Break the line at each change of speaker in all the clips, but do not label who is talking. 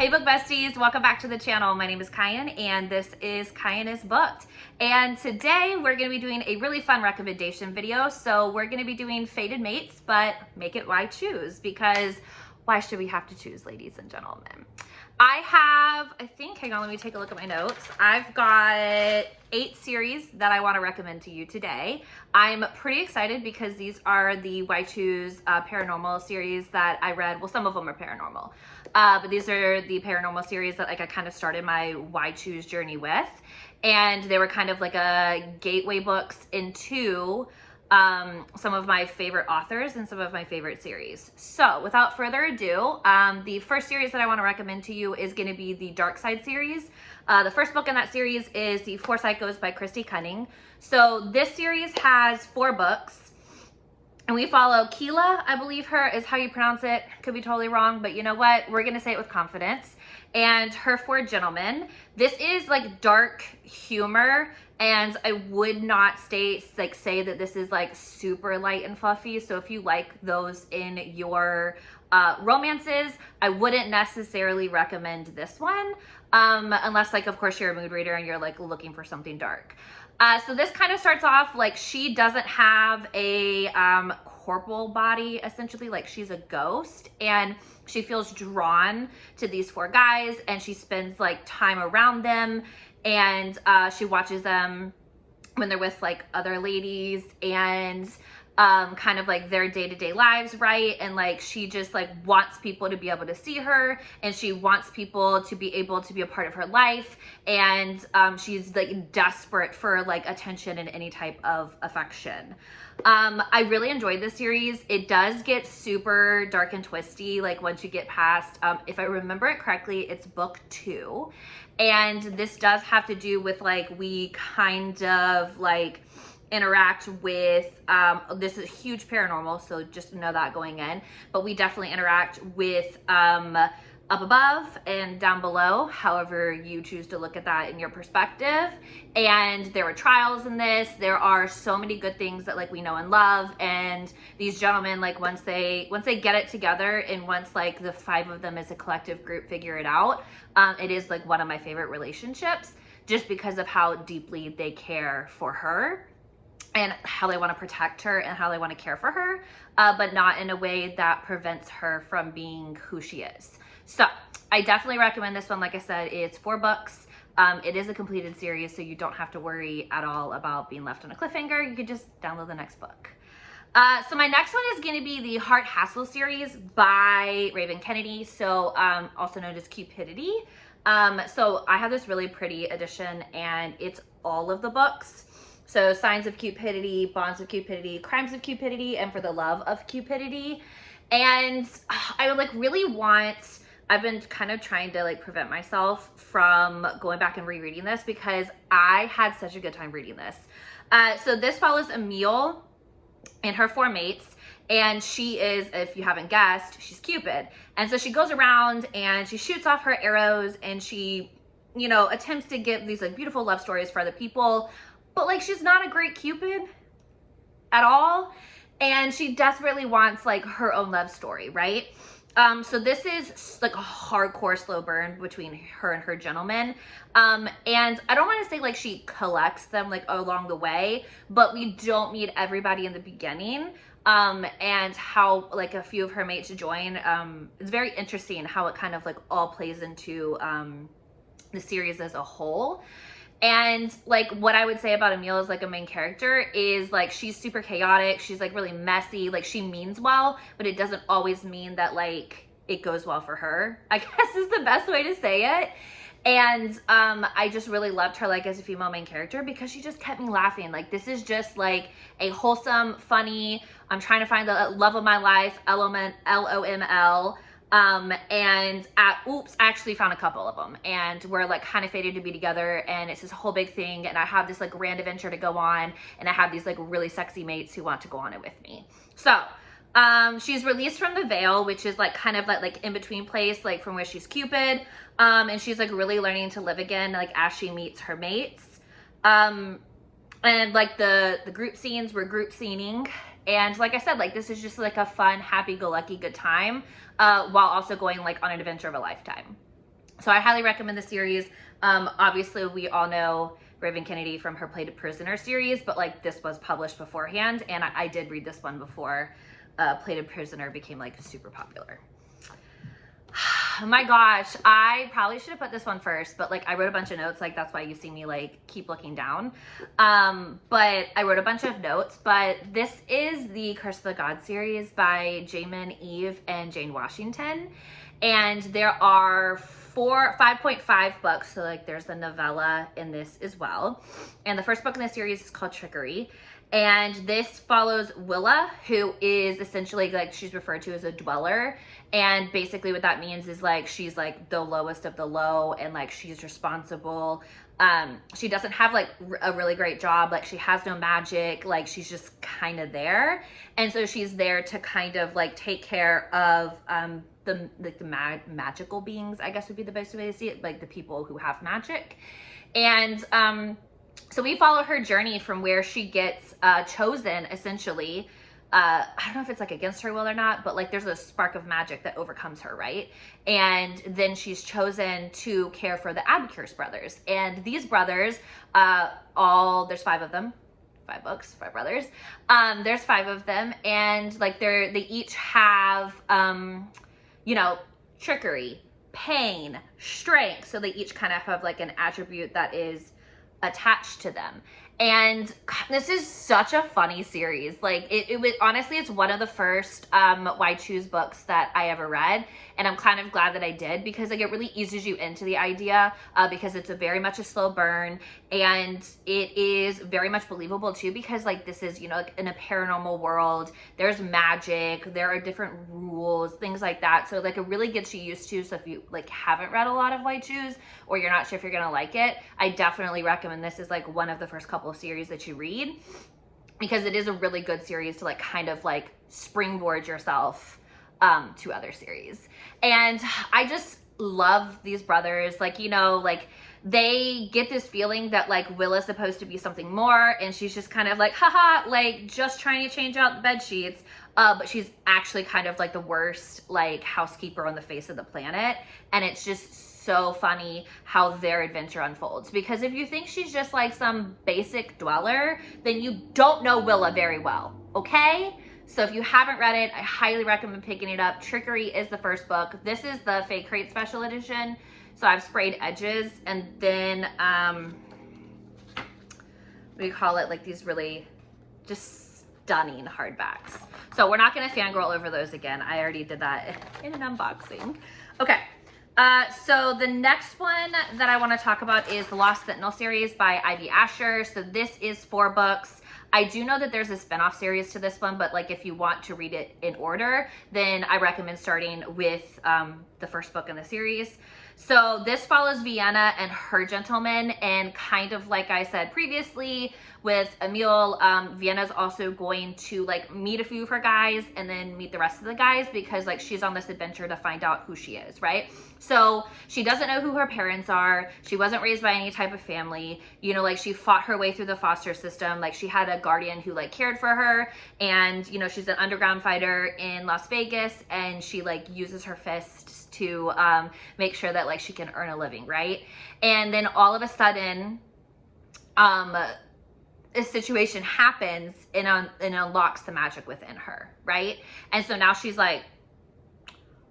Hey book besties, welcome back to the channel. My name is Kyan and this is Kyan is Booked. And today we're going to be doing a really fun recommendation video. So we're going to be doing fated mates, but make it why choose, because why should we have to choose, ladies and gentlemen? Hang on, let me take a look at my notes. I've got 8 series that I want to recommend to you today. I'm pretty excited because these are the Why Choose paranormal series that I read. Well, some of them are paranormal, but these are the paranormal series that I kind of started my Why Choose journey with. And they were kind of like a gateway books into some of my favorite authors and some of my favorite series. So without further ado, the first series that I want to recommend to you is going to be the Dark Side series. The first book in that series is The Four Psychos by Christy Cunning. So this series has 4 books, and we follow Keela, I believe her is how you pronounce it. Could be totally wrong, but you know what? We're going to say it with confidence. And her 4 gentlemen. This is like dark humor, and I would not say that this is like super light and fluffy. So if you like those in your romances, I wouldn't necessarily recommend this one, unless of course you're a mood reader and you're looking for something dark. So this kind of starts off she doesn't have a corporal body, essentially. She's a ghost, and she feels drawn to these 4 guys, and she spends time around them, and she watches them when they're with other ladies, and kind of their day-to-day lives, right? And she just wants people to be able to see her, and she wants people to be able to be a part of her life, and she's desperate for attention and any type of affection. I really enjoyed this series. It does get super dark and twisty once you get past, if I remember it correctly, it's book 2, and this does have to do with we kind of interact with this is huge paranormal, so just know that going in, but we definitely interact with up above and down below, however you choose to look at that in your perspective. And there are trials in this. There are so many good things that we know and love, and these gentlemen, once they get it together, and once the 5 of them as a collective group figure it out, it is one of my favorite relationships, just because of how deeply they care for her and how they want to protect her and how they want to care for her, but not in a way that prevents her from being who she is. So I definitely recommend this one. Like I said, it's 4 books. It is a completed series, so you don't have to worry at all about being left on a cliffhanger. You can just download the next book. So my next one is going to be the Heart Hassle series by Raven Kennedy, so also known as Cupidity. So I have this really pretty edition, and it's all of the books. So Signs of Cupidity, Bonds of Cupidity, Crimes of Cupidity, and For the Love of Cupidity. And I would really want, I've been kind of trying to prevent myself from going back and rereading this, because I had such a good time reading this. So this follows Emile and her 4 mates, and she is, if you haven't guessed, she's Cupid. And so she goes around and she shoots off her arrows, and she, attempts to give these beautiful love stories for other people, but she's not a great Cupid at all, and she desperately wants her own love story, right? So this is a hardcore slow burn between her and her gentleman, and I don't want to say she collects them along the way, but we don't meet everybody in the beginning, and how a few of her mates join. It's very interesting how it kind of all plays into the series as a whole. And what I would say about Emile as a main character is she's super chaotic, she's really messy, she means well, but it doesn't always mean that it goes well for her, I guess is the best way to say it. And I just really loved her as a female main character, because she just kept me laughing. This is just a wholesome, funny, I'm trying to find the love of my life, LOML. And oops, I actually found a couple of them, and we're kind of fated to be together, and it's this whole big thing, and I have this grand adventure to go on, and I have these really sexy mates who want to go on it with me. So she's released from the veil, which is kind of in between place from where she's Cupid, and she's really learning to live again as she meets her mates, and the group scenes were group scening. And like I said, this is just a fun, happy-go-lucky good time, while also going on an adventure of a lifetime. So I highly recommend the series. Obviously, we all know Raven Kennedy from her Plated Prisoner series, but like this was published beforehand, and I did read this one before Plated Prisoner became like super popular. Oh my gosh, I probably should have put this one first, but like I wrote a bunch of notes, like that's why you see me like keep looking down. But I wrote a bunch of notes, but this is the Curse of the God series by Jamin Eve and Jane Washington. And there are 5.5 books, so like there's the novella in this as well. And the first book in the series is called Trickery. And this follows Willa, who is essentially like she's referred to as a dweller. And basically what that means is like she's like the lowest of the low, and like she's responsible. She doesn't have like a really great job, like she has no magic, like she's just kind of there. And so she's there to kind of like take care of the magical beings, I guess would be the best way to see it, like the people who have magic. And so we follow her journey from where she gets chosen, essentially. I don't know if it's like against her will or not, but like there's a spark of magic that overcomes her, right? And then she's chosen to care for the Abacus brothers. And these brothers, there's 5 of them. 5 books, 5 brothers. There's 5 of them, and like they each have you know, trickery, pain, strength. So they each kind of have like an attribute that is attached to them. And God, this is such a funny series. Like it was honestly, it's one of the first Why Choose books that I ever read, and I'm kind of glad that I did, because like it really eases you into the idea, because it's a very much a slow burn, and it is very much believable too, because like this is, you know, like in a paranormal world, there's magic, there are different rules, things like that. So like it really gets you used to. So if you like haven't read a lot of Why Choose, or you're not sure if you're gonna like it, I definitely recommend this as like one of the first couple of series that you read, because it is a really good series to like kind of like springboard yourself to other series. And I just love these brothers. Like, you know, like they get this feeling that like Willa's supposed to be something more, and she's just kind of like, haha, like just trying to change out the bed sheets. But she's actually kind of like the worst like housekeeper on the face of the planet. And it's just so funny how their adventure unfolds, because if you think she's just like some basic dweller, then you don't know Willa very well, okay? So if you haven't read it, I highly recommend picking it up. Trickery is the first book. This is the Fake Crate Special Edition. So I've sprayed edges, and then we call it like these really just stunning hardbacks. So we're not gonna fangirl over those again. I already did that in an unboxing. Okay. So the next one that I want to talk about is the Lost Sentinel series by Ivy Asher. So this is 4 books. I do know that there's a spinoff series to this one, but like if you want to read it in order, then I recommend starting with the first book in the series. So this follows Vienna and her gentleman, and kind of like I said previously with Emil, Vienna's also going to like meet a few of her guys and then meet the rest of the guys, because like she's on this adventure to find out who she is, right? So she doesn't know who her parents are. She wasn't raised by any type of family, you know, like she fought her way through the foster system. Like she had a guardian who like cared for her, and you know, she's an underground fighter in Las Vegas, and she like uses her fists to make sure that like she can earn a living, right? And then all of a sudden a situation happens and unlocks the magic within her, right? And so now she's like,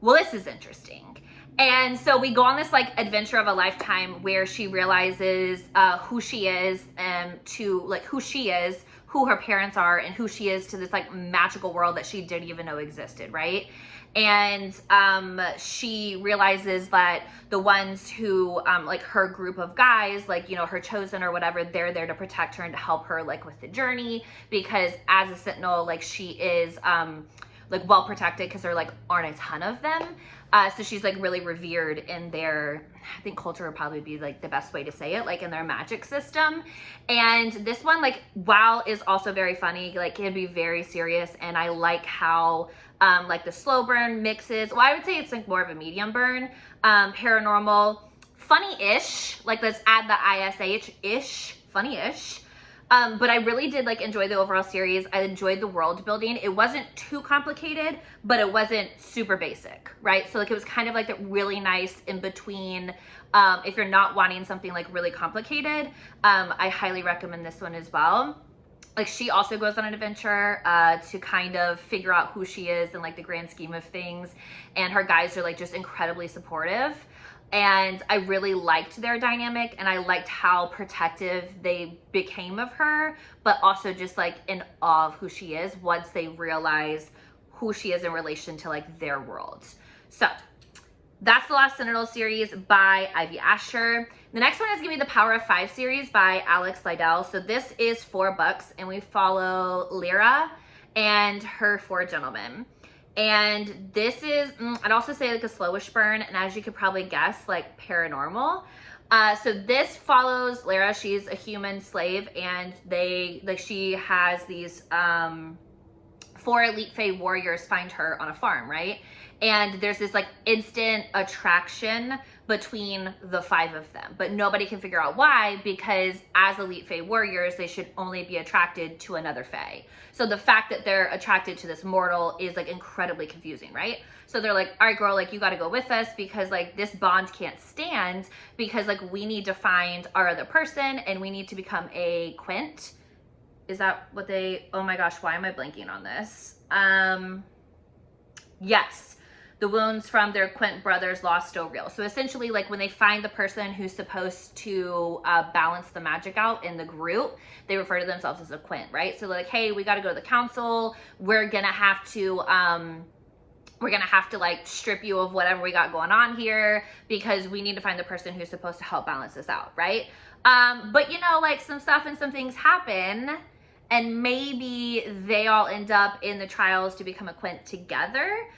well, this is interesting. And so we go on this like adventure of a lifetime where she realizes who she is, and to like who she is, who her parents are, and who she is to this like magical world that she didn't even know existed, right? And she realizes that the ones who like her group of guys, like, you know, her chosen or whatever, they're there to protect her and to help her like with the journey, because as a sentinel, like she is like well protected, because there like aren't a ton of them. So she's like really revered in their, I think culture would probably be like the best way to say it, like in their magic system. And this one, like, while is also very funny, like it can be very serious. And I like how like the slow burn mixes, well, I would say it's like more of a medium burn, paranormal, funny-ish, like let's add the ISH-ish, funny-ish, But I really did like enjoy the overall series. I enjoyed the world building. It wasn't too complicated, but it wasn't super basic, right? So like it was kind of like a really nice in between. If you're not wanting something like really complicated, I highly recommend this one as well. Like she also goes on an adventure to kind of figure out who she is in like the grand scheme of things. And her guys are like just incredibly supportive. And I really liked their dynamic, and I liked how protective they became of her, but also just like in awe of who she is once they realize who she is in relation to like their world. So that's the Lost Sentinel series by Ivy Asher. The next one is gonna be the Power of Five series by Alex Liddell. So this is 4 books, and we follow Lyra and her 4 gentlemen. And this is, I'd also say like a slowish burn, and as you could probably guess, like paranormal. So this follows Lyra. She's a human slave, and she has these 4 elite Fae warriors find her on a farm, right? And there's this like instant attraction between the 5 of them, but nobody can figure out why, because as elite Fae warriors, they should only be attracted to another Fae. So the fact that they're attracted to this mortal is like incredibly confusing, right? So they're like, all right, girl, like you got to go with us, because like this bond can't stand, because like we need to find our other person, and we need to become a quint. Is that what they, oh my gosh, why am I blanking on this? Yes. The wounds from their Quint brothers lost still real. So essentially, like when they find the person who's supposed to balance the magic out in the group, they refer to themselves as a Quint, right? So they're like, hey, we got to go to the council. We're gonna have to like strip you of whatever we got going on here, because we need to find the person who's supposed to help balance this out, right? But you know, like some stuff and some things happen, and maybe they all end up in the trials to become a Quint together.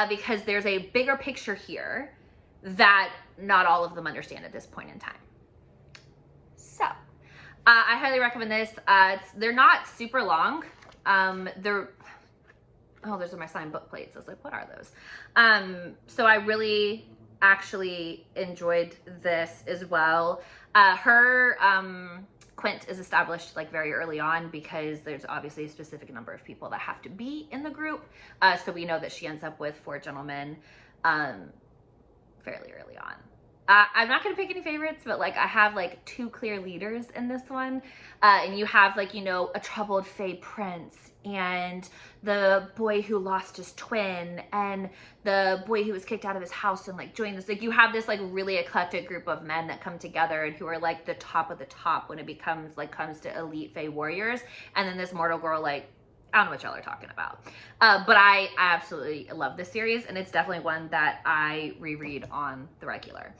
Because there's a bigger picture here that not all of them understand at this point in time. So, I highly recommend this. They're not super long. Oh, those are my signed book plates. I was like, what are those? So I really actually enjoyed this as well. Her Quint is established like very early on, because there's obviously a specific number of people that have to be in the group. So we know that she ends up with 4 gentlemen fairly early on. I'm not gonna pick any favorites, but like I have like 2 clear leaders in this one. And you have like, you know, a troubled Fae prince, and the boy who lost his twin, and the boy who was kicked out of his house and like joined this. Like you have this like really eclectic group of men that come together, and who are like the top of the top when it comes to elite Fae warriors. And then this mortal girl, like, I don't know what y'all are talking about. But I absolutely love this series, and it's definitely one that I reread on the regular.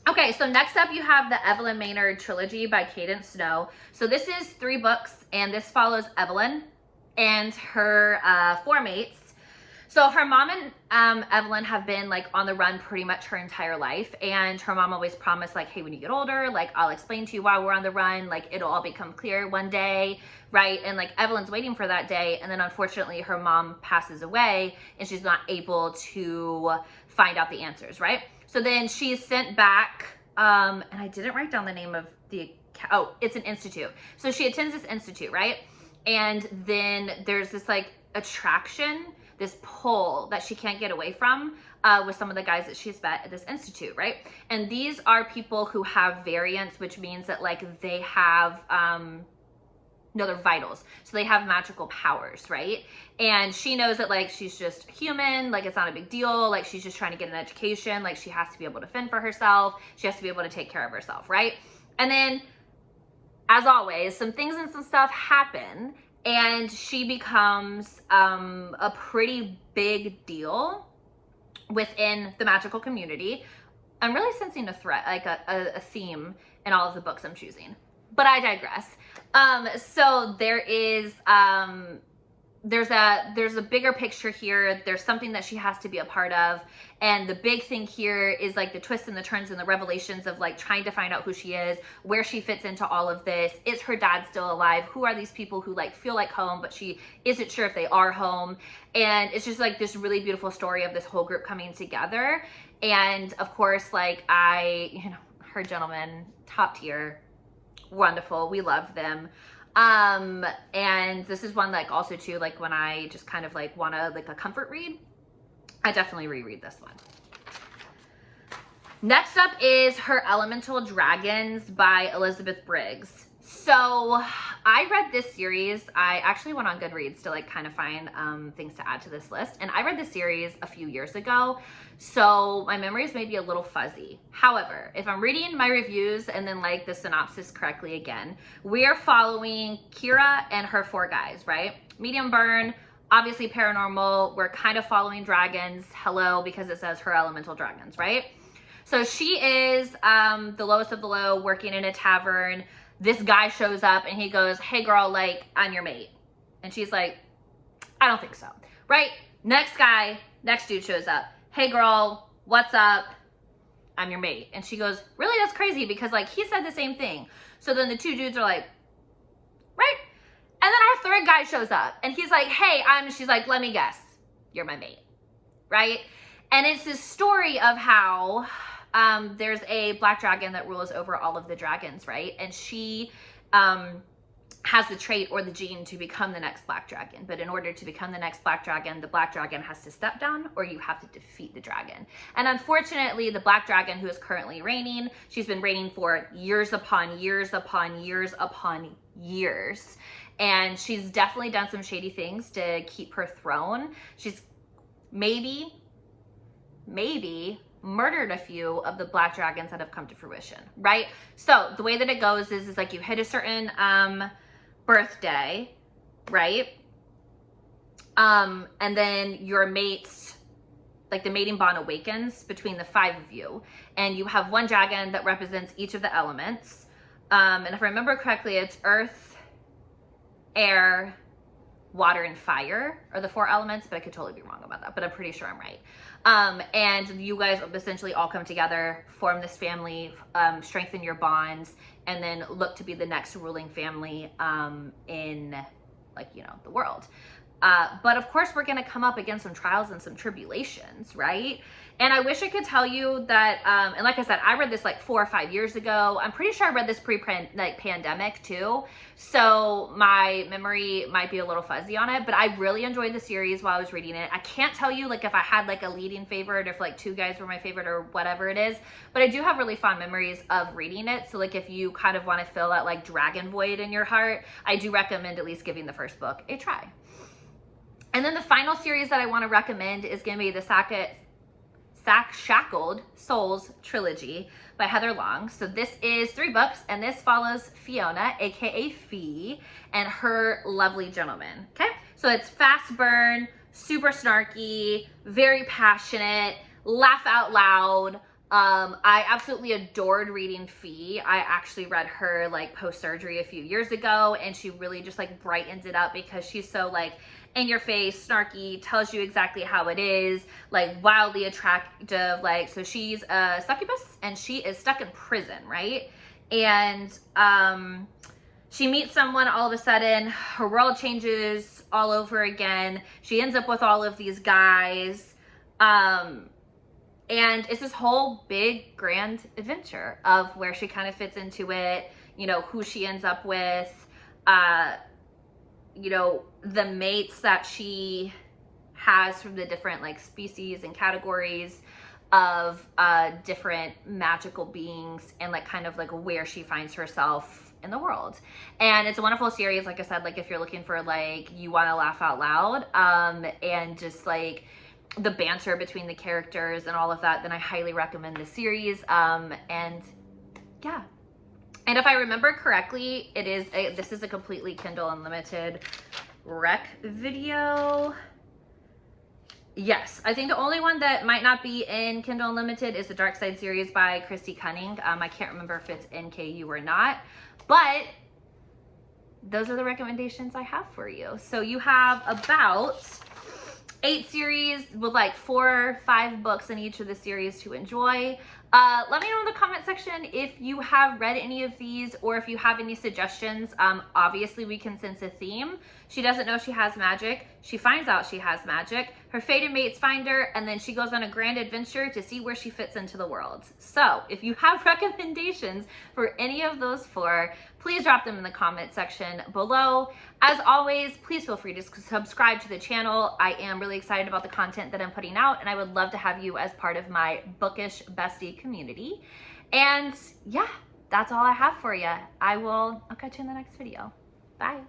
Okay, so next up you have the Evelyn Maynard trilogy by Cadence Snow. So this is 3 books, and this follows Evelyn and her 4 mates. So her mom and Evelyn have been like on the run pretty much her entire life, and her mom always promised like, hey, when you get older, like I'll explain to you why we're on the run, like it'll all become clear one day, right? And like Evelyn's waiting for that day, and then unfortunately her mom passes away, and she's not able to find out the answers, right? So then she's sent back, and I didn't write down the name of oh, it's an institute. So she attends this institute, right? And then there's this like attraction, this pull that she can't get away from with some of the guys that she's met at this institute, right? And these are people who have variants, which means that like they have, no, they're vitals. So they have magical powers, right? And she knows that like she's just human, like it's not a big deal, like she's just trying to get an education, like she has to be able to fend for herself, she has to be able to take care of herself, right? And then, as always, some things and some stuff happen, and she becomes a pretty big deal within the magical community. I'm really sensing a threat, like a theme in all of the books I'm choosing, but I digress. So there is, there's a bigger picture here. There's something that she has to be a part of. And the big thing here is like the twists and the turns and the revelations of like trying to find out who she is, where she fits into all of this. Is her dad still alive? Who are these people who like feel like home, but she isn't sure if they are home? And it's just like this really beautiful story of this whole group coming together. And of course, like her gentleman, top tier, wonderful. We love them. And this is one like also too, like when I just kind of like want to like a comfort read, I definitely reread this one. Next up is Her Elemental Dragons by Elizabeth Briggs. So I read this series. I actually went on Goodreads to like kind of find things to add to this list. And I read this series a few years ago. So my memories may be a little fuzzy. However, if I'm reading my reviews and then like the synopsis correctly again, we are following Kira and her 4 guys, right? Medium burn, obviously paranormal. We're kind of following dragons. Hello, because it says Her Elemental Dragons, right? So she is the lowest of the low, working in a tavern. This guy shows up and he goes, hey girl, like, I'm your mate. And she's like, I don't think so, right? Next dude shows up. Hey girl, what's up? I'm your mate. And she goes, really? That's crazy, because like he said the same thing. So then the 2 dudes are like, right? And then our 3rd guy shows up and he's like, hey, she's like, let me guess, you're my mate, right? And it's this story of how there's a black dragon that rules over all of the dragons, right? And she has the trait or the gene to become the next black dragon. But in order to become the next black dragon, the black dragon has to step down, or you have to defeat the dragon. And unfortunately, the black dragon who is currently reigning, she's been reigning for years upon years upon years upon years. And she's definitely done some shady things to keep her throne. She's maybe murdered a few of the black dragons that have come to fruition, right? So the way that it goes is like you hit a certain birthday, right? And then your mates, like the mating bond awakens between the 5 of you, and you have 1 dragon that represents each of the elements. And if I remember correctly, it's earth, air, water, and fire are the 4 elements, but I could totally be wrong about that, but I'm pretty sure I'm right. And you guys essentially all come together, form this family, strengthen your bonds, and then look to be the next ruling family in, like, you know, the world. But of course, we're going to come up against some trials and some tribulations, right? And I wish I could tell you that, and like I said, I read this like 4 or 5 years ago. I'm pretty sure I read this pre-pandemic too. So my memory might be a little fuzzy on it, but I really enjoyed the series while I was reading it. I can't tell you like if I had like a leading favorite, or if like 2 guys were my favorite or whatever it is, but I do have really fond memories of reading it. So like if you kind of want to fill that like dragon void in your heart, I do recommend at least giving the first book a try. And then the final series that I want to recommend is going to be the Shackled Souls trilogy by Heather Long. So this is 3 books, and this follows Fiona, aka Fee, and her lovely gentleman. Okay, so it's fast burn, super snarky, very passionate, laugh out loud. I absolutely adored reading Fee. I actually read her like post-surgery a few years ago, and she really just like brightens it up because she's so like in your face, snarky, tells you exactly how it is, like wildly attractive. Like, so she's a succubus and she is stuck in prison, right? And she meets someone, all of a sudden her world changes all over again. She ends up with all of these guys. And it's this whole big grand adventure of where she kind of fits into it, you know, who she ends up with, you know, the mates that she has from the different like species and categories of different magical beings, and like kind of like where she finds herself in the world. And it's a wonderful series. Like I said, like if you're looking for like, you want to laugh out loud and just like the banter between the characters and all of that, then I highly recommend the series. And yeah. And if I remember correctly, this is a completely Kindle Unlimited rec video. Yes, I think the only one that might not be in Kindle Unlimited is the Dark Side series by Christy Cunning. I can't remember if it's NKU or not, but those are the recommendations I have for you. So you have about 8 series with like 4 or 5 books in each of the series to enjoy. Let me know in the comment section if you have read any of these or if you have any suggestions. Obviously, we can sense a theme. She doesn't know she has magic. She finds out she has magic. Her fated mates find her, and then she goes on a grand adventure to see where she fits into the world. So if you have recommendations for any of those four, please drop them in the comment section below. As always, please feel free to subscribe to the channel. I am really excited about the content that I'm putting out, and I would love to have you as part of my bookish bestie community. And yeah, that's all I have for you. I'll catch you in the next video. Bye.